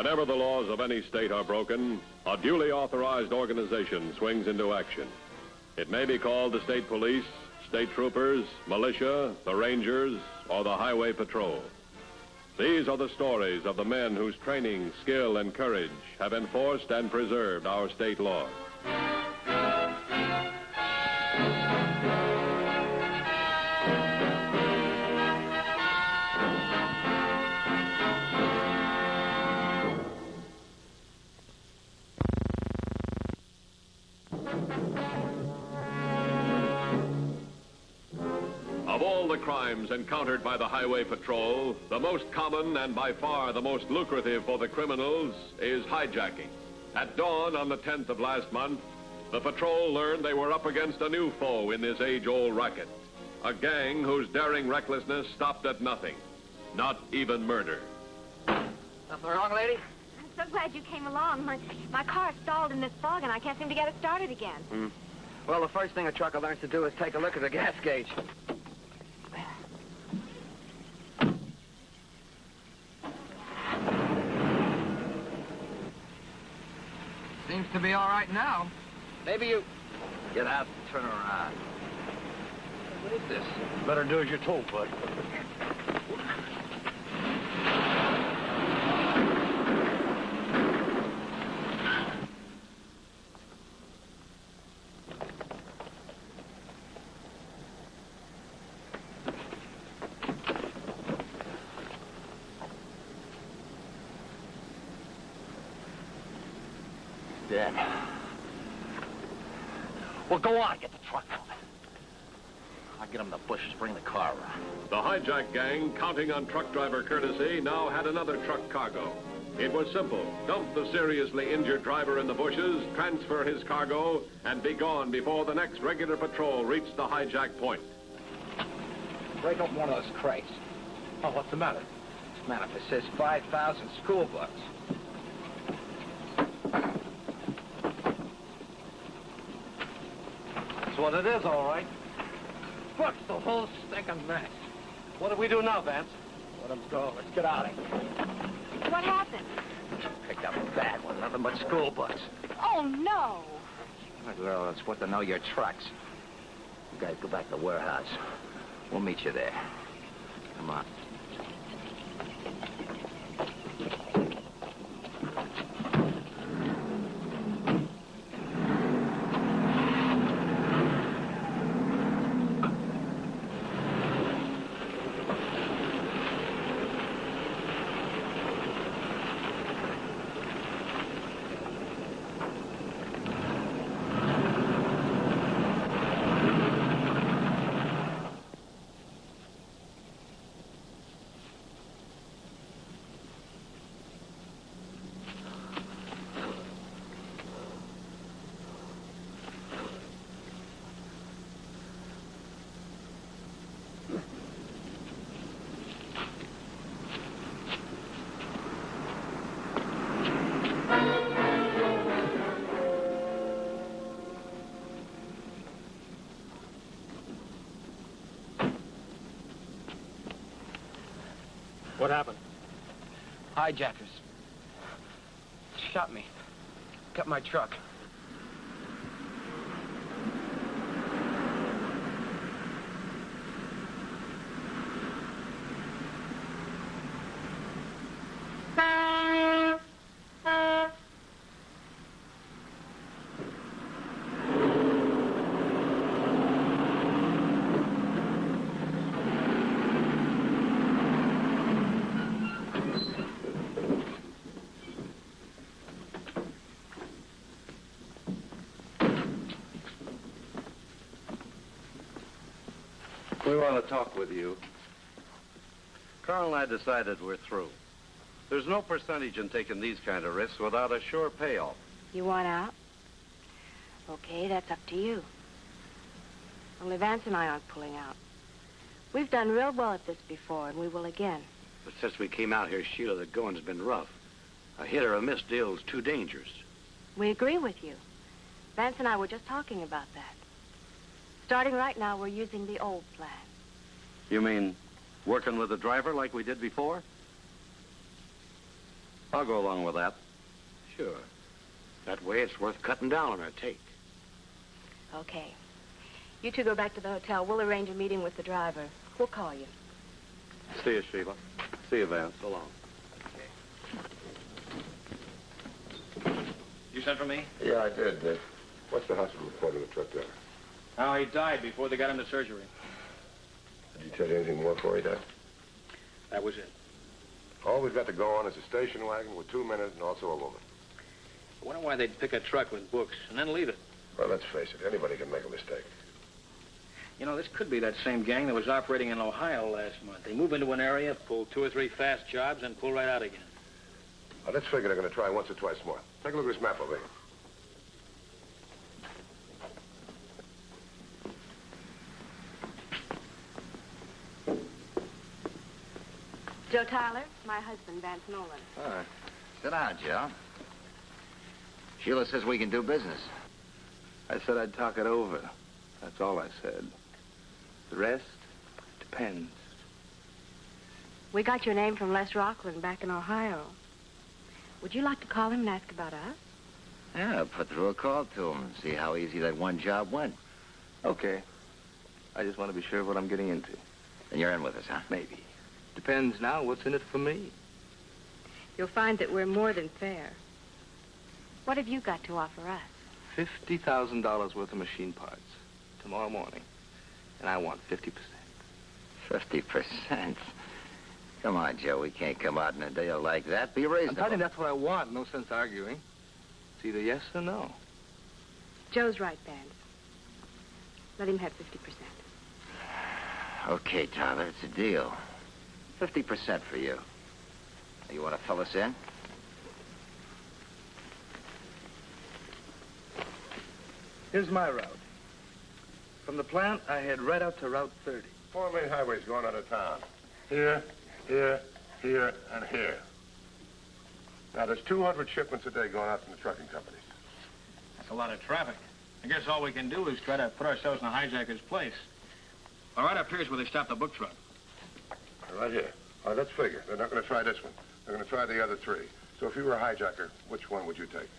Whenever the laws of any state are broken, a duly authorized organization swings into action. It may be called the state police, state troopers, militia, the rangers, or the highway patrol. These are the stories of the men whose training, skill, and courage have enforced and preserved our state laws. Of all the crimes encountered by the Highway Patrol, the most common and by far the most lucrative for the criminals is hijacking. At dawn on the 10th of last month, the patrol learned they were up against a new foe in this age-old racket. A gang whose daring recklessness stopped at nothing, not even murder. Nothing wrong, lady? I'm so glad you came along. My car stalled in this fog, and I can't seem to get it started again. Well, the first thing a trucker learns to do is take a look at the gas gauge. Seems to be all right now. Maybe you... Get out and turn around. What is this? Better do as you're told, bud. Dead. Well, go on. Get the truck going. I'll get him in the bushes, bring the car around. The hijack gang, counting on truck driver courtesy, now had another truck cargo. It was simple. Dump the seriously injured driver in the bushes, transfer his cargo, and be gone before the next regular patrol reached the hijack point. Break open one of those crates. Oh, what's the matter? This manifest says 5,000 school books. That's what it is, all right. Books, the whole stinking mess. What do we do now, Vance? Let them go. Let's get out of here. What happened? Picked up a bad one. Nothing but school books. Oh, no. Well, it's what to know your trucks. You guys go back to the warehouse. We'll meet you there. Come on. What happened? Hijackers. Shot me. Got my truck. We want to talk with you. Carl and I decided we're through. There's no percentage in taking these kind of risks without a sure payoff. You want out? Okay, that's up to you. Only Vance and I aren't pulling out. We've done real well at this before, and we will again. But since we came out here, Sheila, the going's been rough. A hit or a miss deal's too dangerous. We agree with you. Vance and I were just talking about that. Starting right now, we're using the old plan. You mean working with the driver like we did before? I'll go along with that. Sure. That way it's worth cutting down on our take. Okay. You two go back to the hotel. We'll arrange a meeting with the driver. We'll call you. See you, Sheila. See you, Vance. So long. You sent for me? Yeah, I did. What's the hospital report on the truck driver? Oh, he died before they got him to surgery. Did he tell you anything more before he died? That was it. All we've got to go on is a station wagon with 2 men and also a woman. I wonder why they'd pick a truck with books and then leave it. Well, let's face it. Anybody can make a mistake. You know, this could be that same gang that was operating in Ohio last month. They move into an area, pull 2 or 3 fast jobs, and pull right out again. Well, let's figure they're going to try once or twice more. Take a look at this map over here. Joe Tyler, my husband, Vance Nolan. All right. Sit down, Joe. Sheila says we can do business. I said I'd talk it over. That's all I said. The rest depends. We got your name from Les Rockland back in Ohio. Would you like to call him and ask about us? Yeah, put through a call to him and see how easy that one job went. Okay. I just want to be sure of what I'm getting into. And you're in with us, huh? Maybe. Depends now what's in it for me. You'll find that we're more than fair. What have you got to offer us? $50,000 worth of machine parts tomorrow morning. And I want 50%. 50%? Come on, Joe. We can't come out in a deal like that. Be reasonable. I'm telling you, that's what I want. No sense arguing. It's either yes or no. Joe's right, Vance. Let him have 50%. Okay, Tyler, it's a deal. 50% for you. You want to fill us in? Here's my route. From the plant, I head right out to Route 30. 4 main highways going out of town. Here, here, here, and here. Now, there's 200 shipments a day going out from the trucking companies. That's a lot of traffic. I guess all we can do is try to put ourselves in the hijacker's place. All right up here's where they stopped the book truck. Right here. All right, let's figure. They're not going to try this one. They're going to try the other 3. So if you were a hijacker, which one would you take?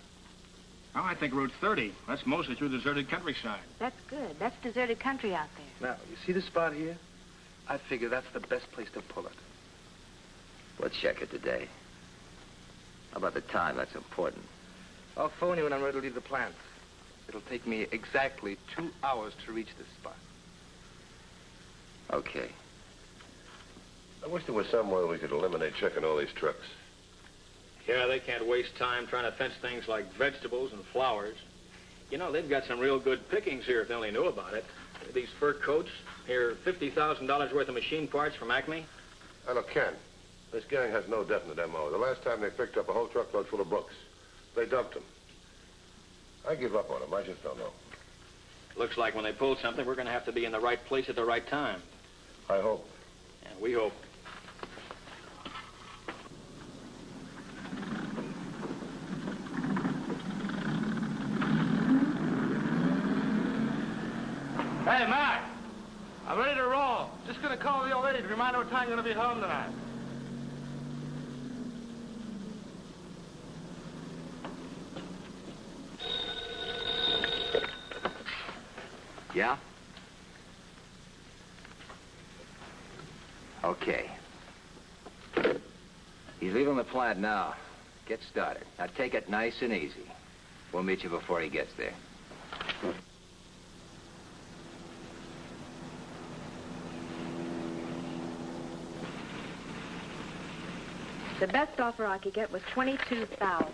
Oh, I think Route 30. That's mostly through deserted countryside. That's good. That's deserted country out there. Now, you see this spot here? I figure that's the best place to pull it. Let's check it today. How about the time? That's important. I'll phone you when I'm ready to leave the plant. It'll take me exactly 2 hours to reach this spot. Okay. I wish there was some way we could eliminate checking all these trucks. Yeah, they can't waste time trying to fence things like vegetables and flowers. You know, they've got some real good pickings here if they only knew about it. These fur coats, here, $50,000 worth of machine parts from Acme. Now, look, Ken, this gang has no definite M.O. The last time they picked up a whole truckload full of books, they dumped them. I give up on them. I just don't know. Looks like when they pull something, we're going to have to be in the right place at the right time. I hope. Yeah, we hope. Hey, Mac! I'm ready to roll. Just gonna call the old lady to remind her what time you're gonna be home tonight. Yeah? Okay. He's leaving the plant now. Get started. Now take it nice and easy. We'll meet you before he gets there. The best offer I could get was $22,000.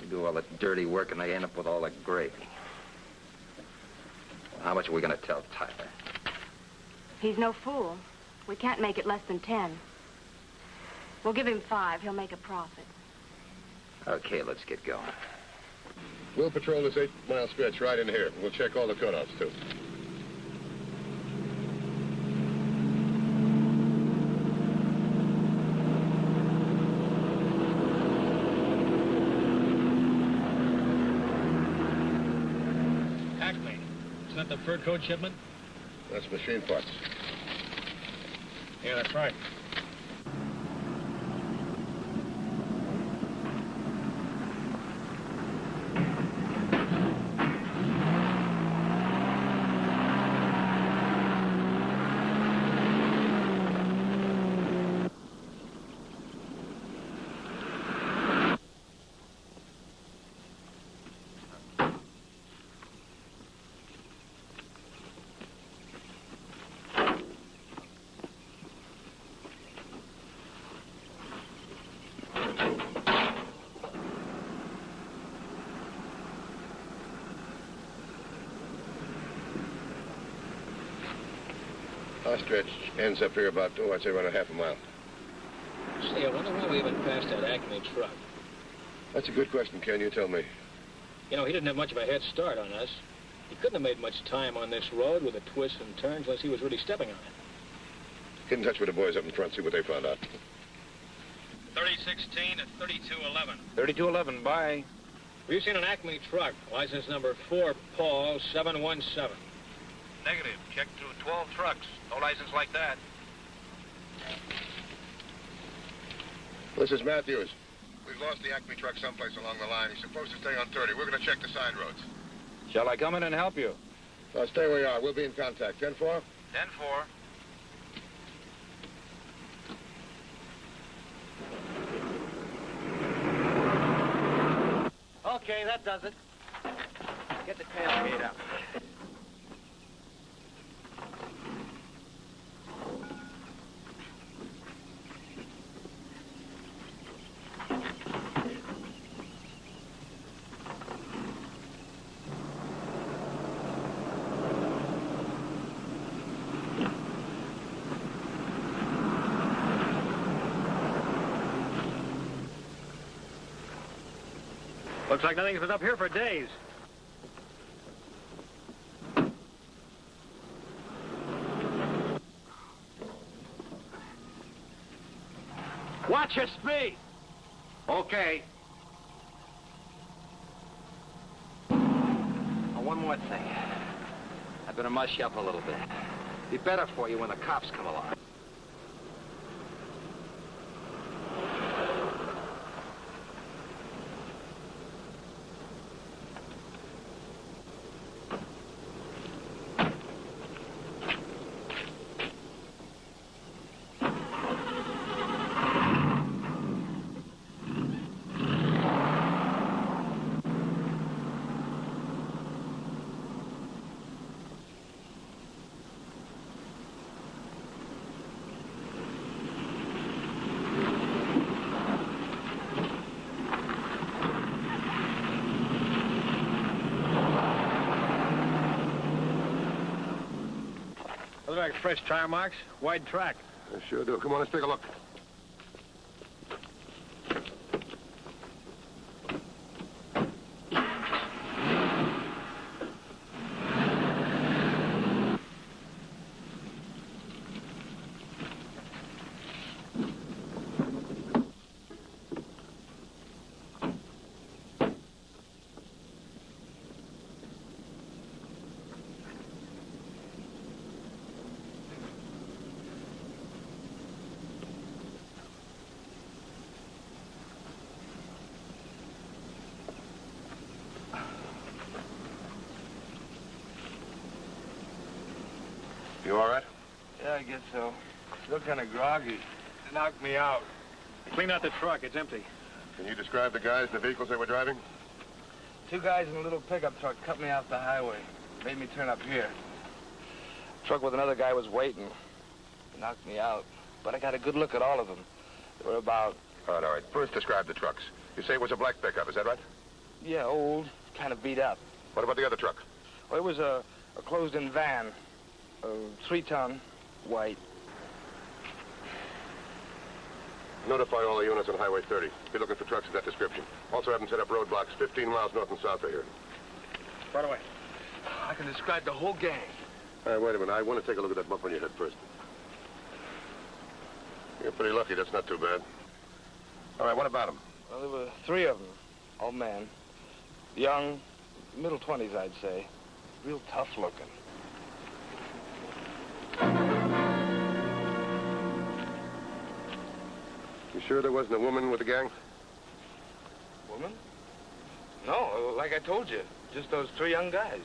You do all the dirty work and they end up with all the gravy. How much are we going to tell Tyler? He's no fool. We can't make it less than 10. We'll give him 5. He'll make a profit. Okay, let's get going. We'll patrol this 8-mile stretch right in here. We'll check all the cutouts, too. Acme. Isn't that the fur coat shipment? That's machine parts. Yeah, that's right. Our stretch ends up here about, I'd say around a half a mile. Say, I wonder why we haven't passed that Acme truck. That's a good question, Ken. You tell me. You know, he didn't have much of a head start on us. He couldn't have made much time on this road with the twists and turns unless he was really stepping on it. Get in touch with the boys up in front, see what they found out. 3016 at 3211. 3211, bye. We've seen an Acme truck, license number 4 Paul 717. Negative. Check through 12 trucks. No license like that. This is Matthews. We've lost the Acme truck someplace along the line. He's supposed to stay on 30. We're going to check the side roads. Shall I come in and help you? Stay where you are. We'll be in contact. 10-4? 10-4. Okay, that does it. Get the tailgate up. Looks like nothing's been up here for days. Watch your speed. Okay. Oh, one more thing. I better muss you up a little bit. Be better for you when the cops come along. Look like fresh tire marks, wide track. I sure do. Come on, let's take a look. You all right? Yeah, I guess so. Still kind of groggy. It knocked me out. Clean out the truck. It's empty. Can you describe the guys and the vehicles they were driving? Two guys in a little pickup truck cut me off the highway. Made me turn up here. Truck with another guy was waiting. It knocked me out. But I got a good look at all of them. They were about... All right. First, describe the trucks. You say it was a black pickup, is that right? Yeah, old. Kind of beat up. What about the other truck? Well, it was a closed-in van. 3-ton, white. Notify all the units on Highway 30. Be looking for trucks of that description. Also have them set up roadblocks 15 miles north and south of here. Right away. I can describe the whole gang. All right, wait a minute. I want to take a look at that bump on your head first. You're pretty lucky. That's not too bad. All right, what about them? Well, there were 3 of them, all men. Young, middle 20s, I'd say. Real tough looking. You sure there wasn't a woman with the gang? Woman? No, like I told you, just those 3 young guys.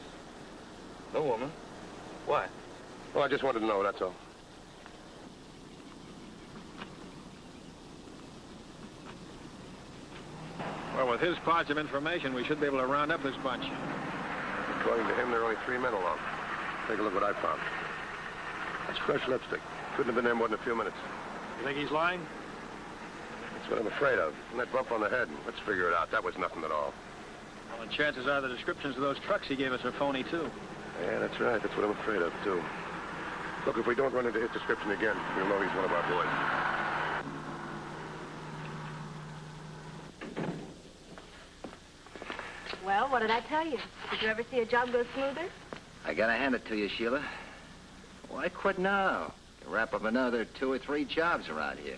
No woman. Why? Well, I just wanted to know, that's all. Well, with his parts of information, we should be able to round up this bunch. According to him, there are only 3 men along. Take a look what I found. That's fresh lipstick. Couldn't have been there more than a few minutes. You think he's lying? That's what I'm afraid of. And that bump on the head. Let's figure it out. That was nothing at all. Well, the chances are the descriptions of those trucks he gave us are phony, too. Yeah, that's right. That's what I'm afraid of, too. Look, if we don't run into his description again, we'll know he's one of our boys. Well, what did I tell you? Did you ever see a job go smoother? I gotta hand it to you, Sheila. Why quit now? You wrap up another 2 or 3 jobs around here.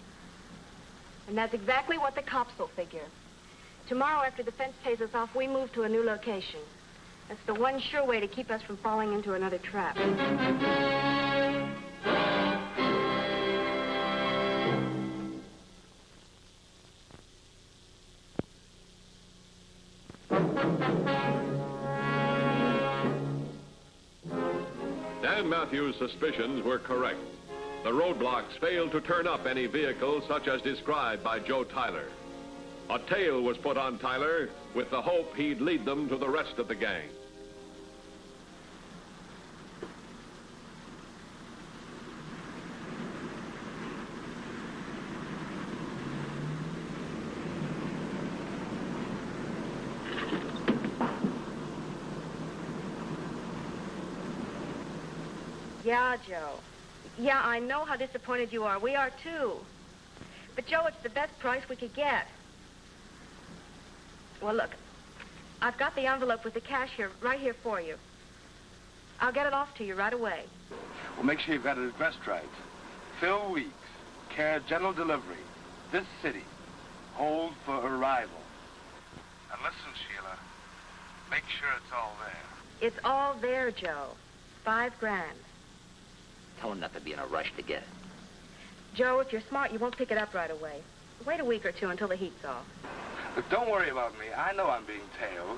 And that's exactly what the cops will figure. Tomorrow, after the fence pays us off, we move to a new location. That's the one sure way to keep us from falling into another trap. Dan Matthews' suspicions were correct. The roadblocks failed to turn up any vehicle such as described by Joe Tyler. A tail was put on Tyler with the hope he'd lead them to the rest of the gang. Yeah, Joe. Yeah, I know how disappointed you are. We are, too. But, Joe, it's the best price we could get. Well, look, I've got the envelope with the cash here, right here for you. I'll get it off to you right away. Well, make sure you've got it addressed right. Phil Weeks, care general delivery. This city. Hold for arrival. And listen, Sheila, make sure it's all there. It's all there, Joe. $5 grand. Tell him not to be in a rush to get it. Joe, if you're smart, you won't pick it up right away. Wait a week or two until the heat's off. But don't worry about me. I know I'm being tailed.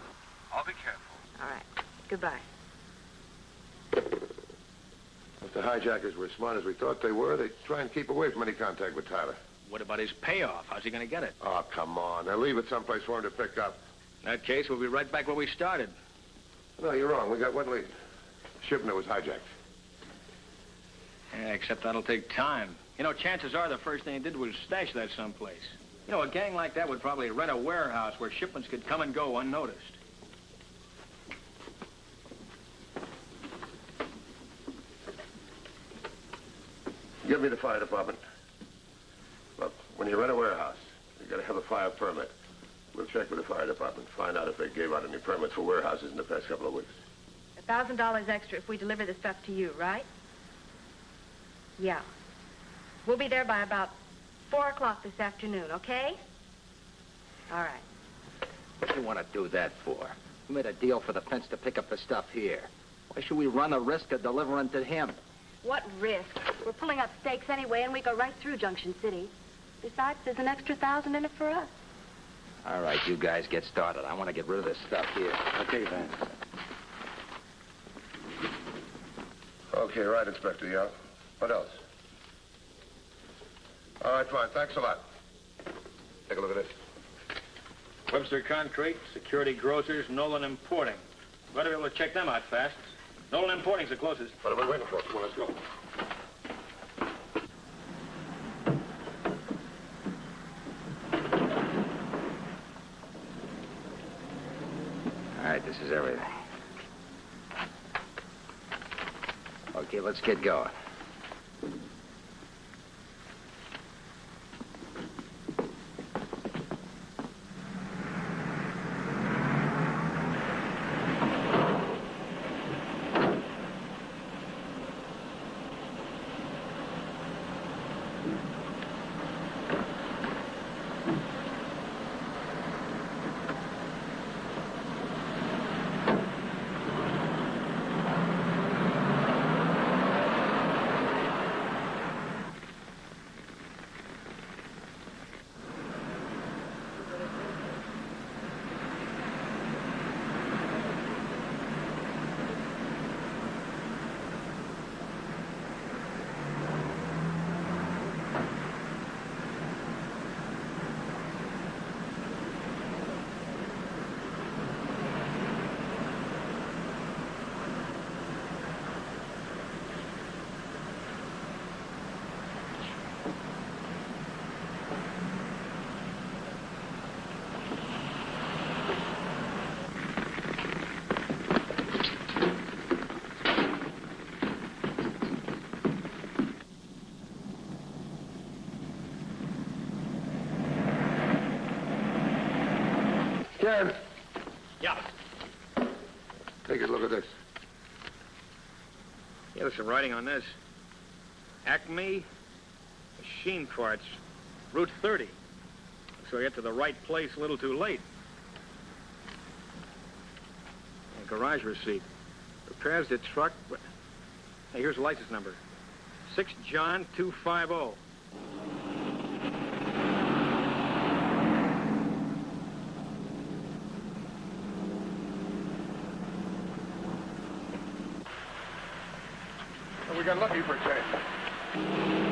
I'll be careful. All right. Goodbye. If the hijackers were as smart as we thought they were, they'd try and keep away from any contact with Tyler. What about his payoff? How's he going to get it? Oh, come on. They'll leave it someplace for him to pick up. In that case, we'll be right back where we started. No, you're wrong. We got one lead. Shipment was hijacked. Yeah, except that'll take time. You know, chances are the first thing he did was stash that someplace. You know, a gang like that would probably rent a warehouse where shipments could come and go unnoticed. Give me the fire department. Look, when you rent a warehouse, you gotta have a fire permit. We'll check with the fire department, find out if they gave out any permits for warehouses in the past couple of weeks. $1,000 extra if we deliver the stuff to you, right? Yeah. We'll be there by about 4 o'clock this afternoon, okay? All right. What do you want to do that for? We made a deal for the fence to pick up the stuff here. Why should we run the risk of delivering to him? What risk? We're pulling up stakes anyway, and we go right through Junction City. Besides, there's an extra 1,000 in it for us. All right, you guys get started. I want to get rid of this stuff here. Okay, Van. Okay, right, Inspector, yeah. What else? All right, fine. Thanks a lot. Take a look at this. Webster Concrete, Security Grocers, Nolan Importing. Better be able to check them out fast. Nolan Importing's the closest. What are we waiting for? Come on, let's go. All right, this is everything. Okay, let's get going. Ken, Yeah. take a look at this. Yeah, there's some writing on this. Acme Machine Parts, Route 30. So I get to the right place a little too late. And garage receipt. Repairs the truck. Hey, here's the license number. 6 John 250. Well, we got lucky for a change.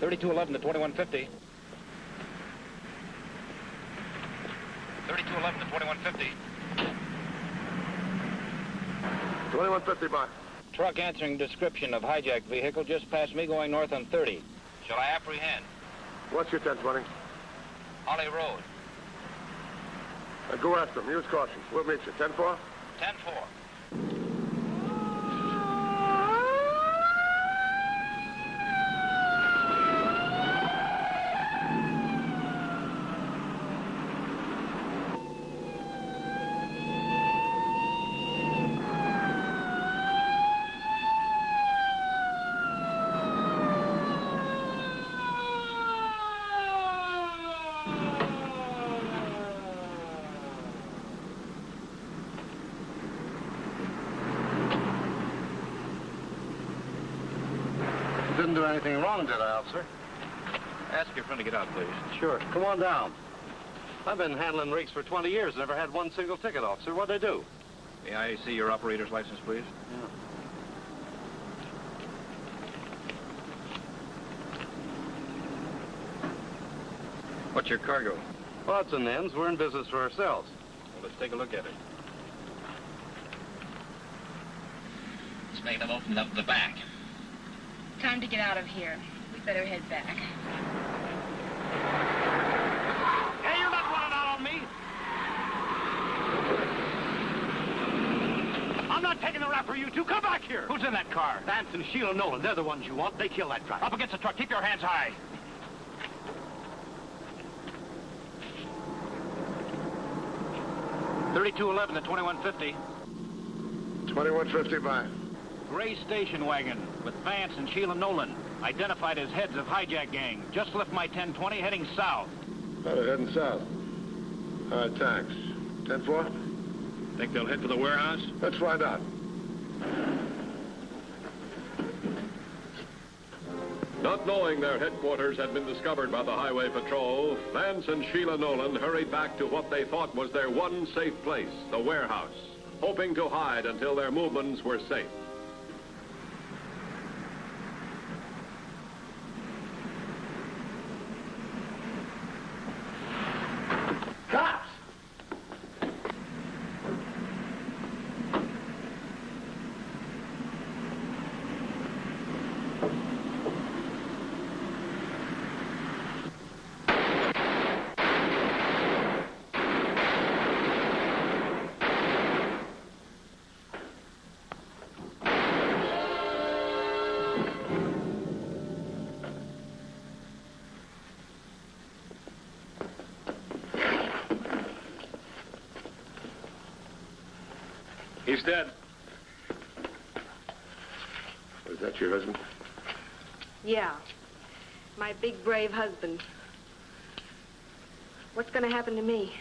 $32.11 to $21.50. $32.11 to $21.50. 2150 by. Truck answering description of hijacked vehicle just past me going north on 30. Shall I apprehend? What's your 1020? Holly Road. Go after him. Use caution. We'll meet you. 10-4? 10-4. Didn't do anything wrong, did I, officer? Ask your friend to get out, please. Sure. Come on down. I've been handling rigs for 20 years, never had one single ticket, officer. What'd they do? May I see your operator's license, please? Yeah. What's your cargo? Odds and ends. We're in business for ourselves. Well, let's take a look at it. Let's make them open up the back. Time to get out of here. We better head back. Hey, you're not running out on me. I'm not taking the rap for you two. Come back here. Who's in that car? Vance and Sheila Nolan. They're the ones you want. They killed that driver. Up against the truck. Keep your hands high. $32.11 to $21.50. 2150 by. Gray station wagon with Vance and Sheila Nolan. Identified as heads of hijack gang. Just left my 1020 heading south. Oh, they're heading south. All right, thanks. 10-4? Think they'll head for the warehouse? Let's find out. Not knowing their headquarters had been discovered by the Highway Patrol, Vance and Sheila Nolan hurried back to what they thought was their one safe place, the warehouse, hoping to hide until their movements were safe. Cops! He's dead. Was that your husband? Yeah. My big, brave husband. What's going to happen to me?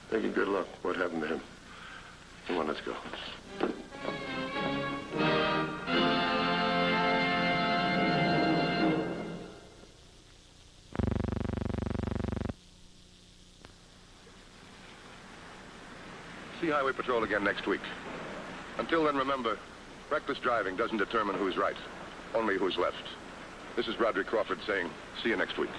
Thank you. Good luck. What happened to him? Come on, let's go. See Highway Patrol again next week. Until then, remember, reckless driving doesn't determine who's right, only who's left. This is Roderick Crawford saying, see you next week.